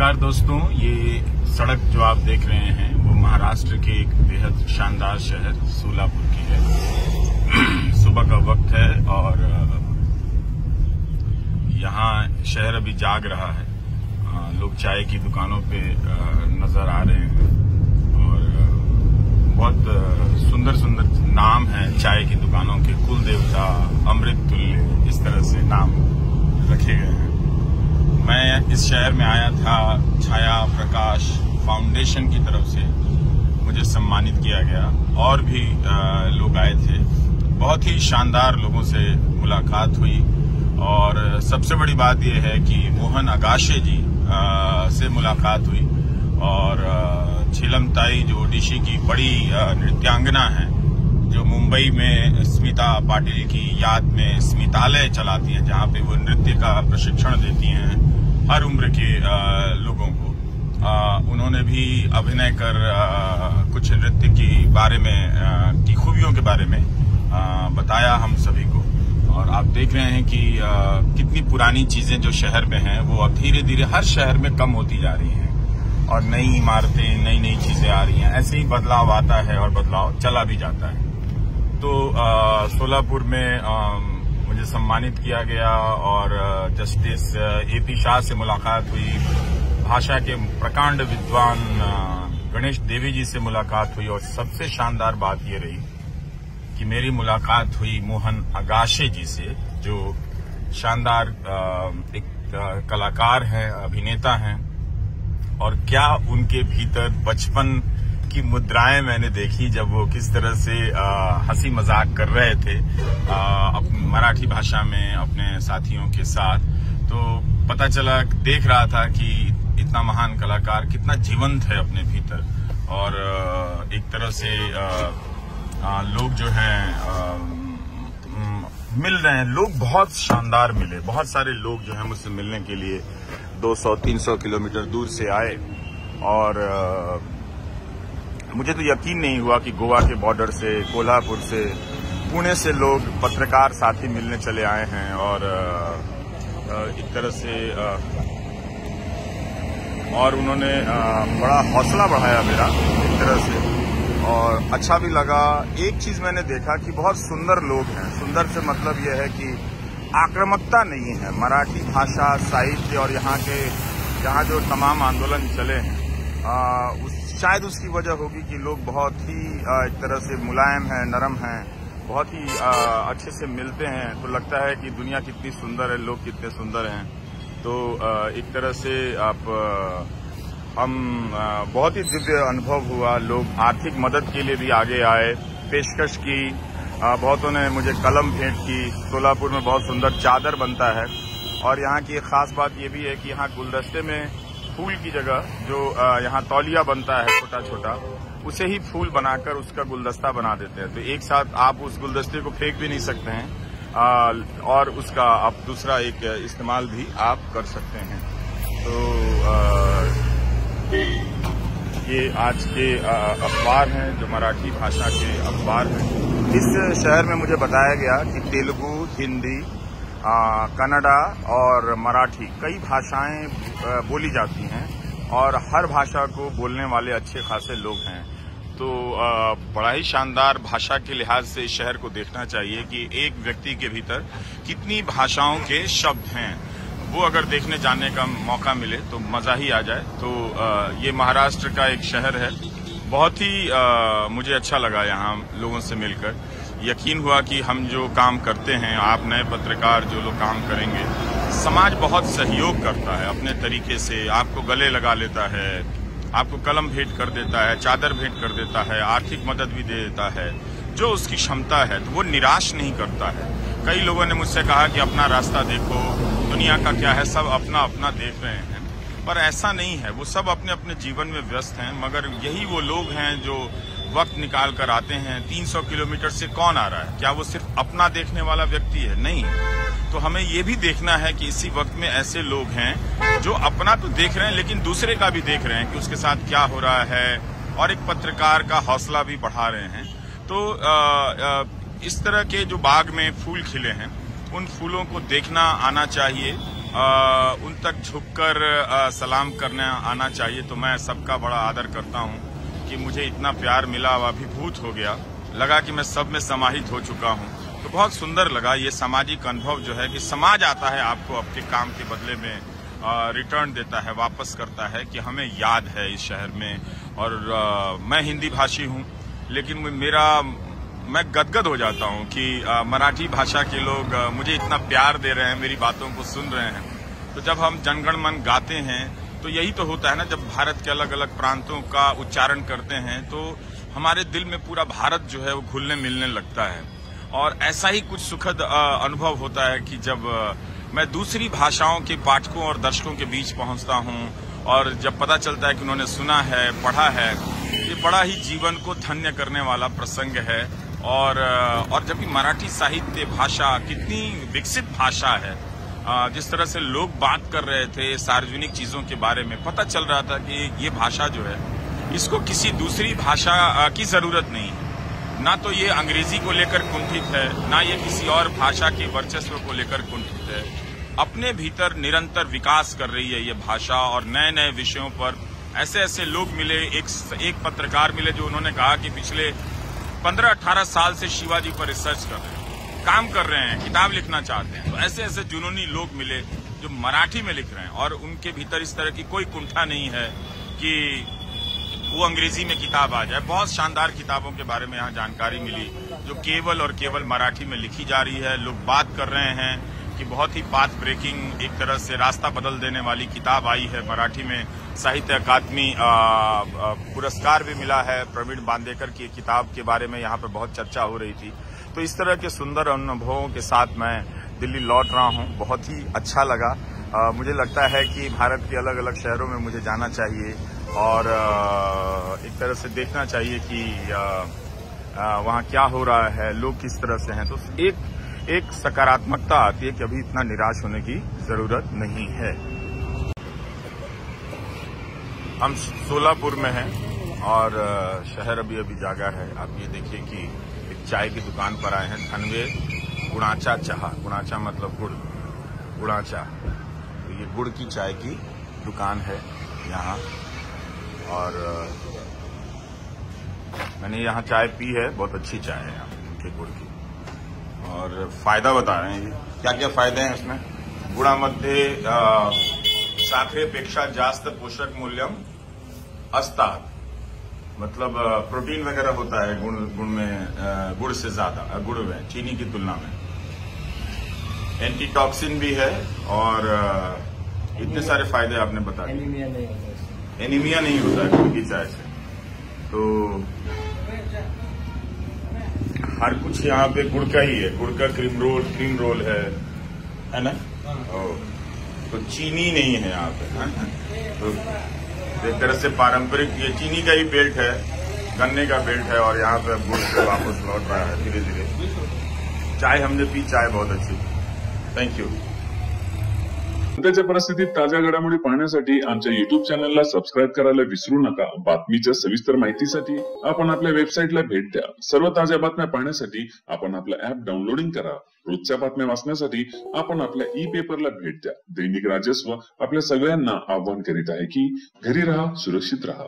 नमस्कार दोस्तों, ये सड़क जो आप देख रहे हैं वो महाराष्ट्र के एक बेहद शानदार शहर सोलापुर की है। सुबह का वक्त है और यहाँ शहर अभी जाग रहा है। लोग चाय की दुकानों पे नजर आ रहे हैं और बहुत सुंदर सुंदर नाम है चाय की दुकानों के। कुल देवता, अमृत तुल्य, इस तरह से नाम रखे गए हैं। मैं इस शहर में आया था छाया प्रकाश फाउंडेशन की तरफ से, मुझे सम्मानित किया गया और भी लोग आए थे। बहुत ही शानदार लोगों से मुलाकात हुई और सबसे बड़ी बात यह है कि मोहन अगाशे जी से मुलाकात हुई और झीलमताई जो ओडिशी की बड़ी नृत्यांगना है, जो मुंबई में स्मिता पाटिल की याद में स्मितालय चलाती हैं, जहां पे वो नृत्य का प्रशिक्षण देती हैं हर उम्र के लोगों को। उन्होंने भी अभिनय कर कुछ नृत्य की बारे में की खूबियों के बारे में बताया हम सभी को। और आप देख रहे हैं कि कितनी पुरानी चीजें जो शहर में हैं वो अब धीरे धीरे हर शहर में कम होती जा रही हैं और नई इमारतें, नई नई चीजें आ रही हैं। ऐसे ही बदलाव आता है और बदलाव चला भी जाता है। तो सोलापुर में मुझे सम्मानित किया गया और जस्टिस एपी शाह से मुलाकात हुई। भाषा के प्रकांड विद्वान गणेश देवी जी से मुलाकात हुई और सबसे शानदार बात ये रही कि मेरी मुलाकात हुई मोहन अगाशे जी से, जो शानदार एक कलाकार हैं, अभिनेता हैं। और क्या उनके भीतर बचपन की मुद्राएं मैंने देखी जब वो किस तरह से हंसी मजाक कर रहे थे मराठी भाषा में अपने साथियों के साथ। तो पता चला, देख रहा था कि इतना महान कलाकार कितना जीवंत है अपने भीतर। और एक तरह से लोग जो हैं मिल रहे हैं। लोग बहुत शानदार मिले, बहुत सारे लोग जो हैं मुझसे मिलने के लिए 200-300 किलोमीटर दूर से आए। और मुझे तो यकीन नहीं हुआ कि गोवा के बॉर्डर से, कोल्हापुर से, पुणे से लोग पत्रकार साथी मिलने चले आए हैं। और एक तरह से और उन्होंने बड़ा हौसला बढ़ाया मेरा एक तरह से और अच्छा भी लगा। एक चीज मैंने देखा कि बहुत सुंदर लोग हैं। सुंदर से मतलब यह है कि आक्रामकता नहीं है। मराठी भाषा, साहित्य और यहाँ जो तमाम आंदोलन चले हैं शायद उसकी वजह होगी कि लोग बहुत ही एक तरह से मुलायम हैं, नरम हैं, बहुत ही अच्छे से मिलते हैं। तो लगता है कि दुनिया कितनी सुंदर है, लोग कितने सुंदर हैं। तो एक तरह से हम बहुत ही दिव्य अनुभव हुआ। लोग आर्थिक मदद के लिए भी आगे आए, पेशकश की। बहुतों ने मुझे कलम भेंट की। सोलापुर में बहुत सुंदर चादर बनता है और यहाँ की एक खास बात ये भी है कि यहाँ गुलदस्ते में फूल की जगह जो यहाँ तौलिया बनता है छोटा छोटा, उसे ही फूल बनाकर उसका गुलदस्ता बना देते हैं। तो एक साथ आप उस गुलदस्ते को फेंक भी नहीं सकते हैं और उसका आप दूसरा एक इस्तेमाल भी आप कर सकते हैं। तो ये आज के अखबार हैं जो मराठी भाषा के अखबार हैं। इस शहर में मुझे बताया गया कि तेलुगु, हिंदी, कन्नड़ा और मराठी कई भाषाएं बोली जाती हैं और हर भाषा को बोलने वाले अच्छे खासे लोग हैं। तो बड़ा ही शानदार भाषा के लिहाज से इस शहर को देखना चाहिए कि एक व्यक्ति के भीतर कितनी भाषाओं के शब्द हैं। वो अगर देखने जाने का मौका मिले तो मजा ही आ जाए। तो ये महाराष्ट्र का एक शहर है। बहुत ही मुझे अच्छा लगा यहाँ लोगों से मिलकर। यकीन हुआ कि हम जो काम करते हैं, आप नए पत्रकार जो लोग काम करेंगे, समाज बहुत सहयोग करता है अपने तरीके से। आपको गले लगा लेता है, आपको कलम भेंट कर देता है, चादर भेंट कर देता है, आर्थिक मदद भी दे देता है जो उसकी क्षमता है। तो वो निराश नहीं करता है। कई लोगों ने मुझसे कहा कि अपना रास्ता देखो, दुनिया का क्या है, सब अपना अपना देख रहे हैं। पर ऐसा नहीं है, वो सब अपने अपने जीवन में व्यस्त हैं। मगर यही वो लोग हैं जो वक्त निकाल कर आते हैं। 300 किलोमीटर से कौन आ रहा है? क्या वो सिर्फ अपना देखने वाला व्यक्ति है? नहीं। तो हमें ये भी देखना है कि इसी वक्त में ऐसे लोग हैं जो अपना तो देख रहे हैं लेकिन दूसरे का भी देख रहे हैं कि उसके साथ क्या हो रहा है और एक पत्रकार का हौसला भी बढ़ा रहे हैं। तो इस तरह के जो बाग में फूल खिले हैं, उन फूलों को देखना आना चाहिए उन तक झुककर सलाम करने आना चाहिए। तो मैं सबका बड़ा आदर करता हूं कि मुझे इतना प्यार मिला, अभिभूत हो गया, लगा कि मैं सब में समाहित हो चुका हूं। तो बहुत सुंदर लगा ये सामाजिक अनुभव जो है कि समाज आता है आपको आपके काम के बदले में रिटर्न देता है, वापस करता है कि हमें याद है इस शहर में। और मैं हिंदी भाषी हूं, लेकिन मैं गदगद हो जाता हूं कि मराठी भाषा के लोग मुझे इतना प्यार दे रहे हैं, मेरी बातों को सुन रहे हैं। तो जब हम जनगण मन गाते हैं तो यही तो होता है ना, जब भारत के अलग अलग प्रांतों का उच्चारण करते हैं तो हमारे दिल में पूरा भारत जो है वो घुलने मिलने लगता है। और ऐसा ही कुछ सुखद अनुभव होता है कि जब मैं दूसरी भाषाओं के पाठकों और दर्शकों के बीच पहुंचता हूं और जब पता चलता है कि उन्होंने सुना है, पढ़ा है, ये बड़ा ही जीवन को धन्य करने वाला प्रसंग है। और जब भी मराठी साहित्य भाषा कितनी विकसित भाषा है, जिस तरह से लोग बात कर रहे थे सार्वजनिक चीजों के बारे में, पता चल रहा था कि ये भाषा जो है इसको किसी दूसरी भाषा की जरूरत नहीं है। ना तो ये अंग्रेजी को लेकर कुंठित है, ना ये किसी और भाषा के वर्चस्व को लेकर कुंठित है। अपने भीतर निरंतर विकास कर रही है ये भाषा। और नए नए विषयों पर ऐसे ऐसे लोग मिले, एक पत्रकार मिले जो उन्होंने कहा कि पिछले 15-18 साल से शिवाजी पर रिसर्च कर रहे हैं, काम कर रहे हैं, किताब लिखना चाहते हैं। तो ऐसे ऐसे जुनूनी लोग मिले जो मराठी में लिख रहे हैं और उनके भीतर इस तरह की कोई कुंठा नहीं है कि वो अंग्रेजी में किताब आ जाए। बहुत शानदार किताबों के बारे में यहाँ जानकारी मिली जो केवल और केवल मराठी में लिखी जा रही है। लोग बात कर रहे हैं कि बहुत ही पाथ ब्रेकिंग, एक तरह से रास्ता बदल देने वाली किताब आई है मराठी में। साहित्य अकादमी पुरस्कार भी मिला है प्रवीण बांदेकर की किताब के बारे में, यहाँ पर बहुत चर्चा हो रही थी। तो इस तरह के सुंदर अनुभवों के साथ मैं दिल्ली लौट रहा हूँ। बहुत ही अच्छा लगा। मुझे लगता है कि भारत के अलग अलग शहरों में मुझे जाना चाहिए और एक तरह से देखना चाहिए कि वहाँ क्या हो रहा है, लोग किस तरह से हैं। तो एक सकारात्मकता आती है कि अभी इतना निराश होने की जरूरत नहीं है। हम सोलापुर में हैं और शहर अभी अभी जागा है। आप ये देखिए कि एक चाय की दुकान पर आए हैं, धनवे गुणाचा चाह। गुणाचा मतलब गुड़, गुणाचा। तो ये गुड़ की चाय की दुकान है यहाँ। और मैंने यहाँ चाय पी है, बहुत अच्छी चाय है यहाँ के गुड़ की। और फायदा बता रहे हैं, क्या क्या फायदे हैं इसमें। गुडामध्ये साखरेपेक्षा जास्त पोषक मूल्यम असतात, मतलब प्रोटीन वगैरह होता है गुड़ में, गुड़ से ज्यादा, गुड़ में चीनी की तुलना में। एंटीटॉक्सिन भी है और इतने सारे फायदे आपने बता दिए। एनीमिया नहीं होता है गुड़ की चाय से। तो हर कुछ यहाँ पे गुड़ का ही है। गुड़ का क्रीम रोल है ना। तो चीनी नहीं है यहाँ पे। तो एक तरह से पारंपरिक ये चीनी का ही बेल्ट है, गन्ने का बेल्ट है। और यहाँ पे गुड़ से वापस लौट रहा है धीरे धीरे। चाय हमने पी, चाय बहुत अच्छी। Thank you. सध्याच्या परिस्थितीत ताज्या घडामोडी पाहण्यासाठी आमच्या युट्यूब चॅनलला सबस्क्राईब करायला विसरू नका। बातमीच्या सविस्तर माहितीसाठी आपण आपल्या वेबसाईटला भेट द्या। सर्व ताज्या बातम्या पाहण्यासाठी आपण आपलं ऍप डाउनलोडिंग करा। रोजच्या बातम्या वाचण्यासाठी आपण आपल्या ई पेपरला भेट द्या। दैनिक राजस्व आपल्या सगळ्यांना आवाहन करीत आहे की घरी राहा, सुरक्षित राहा।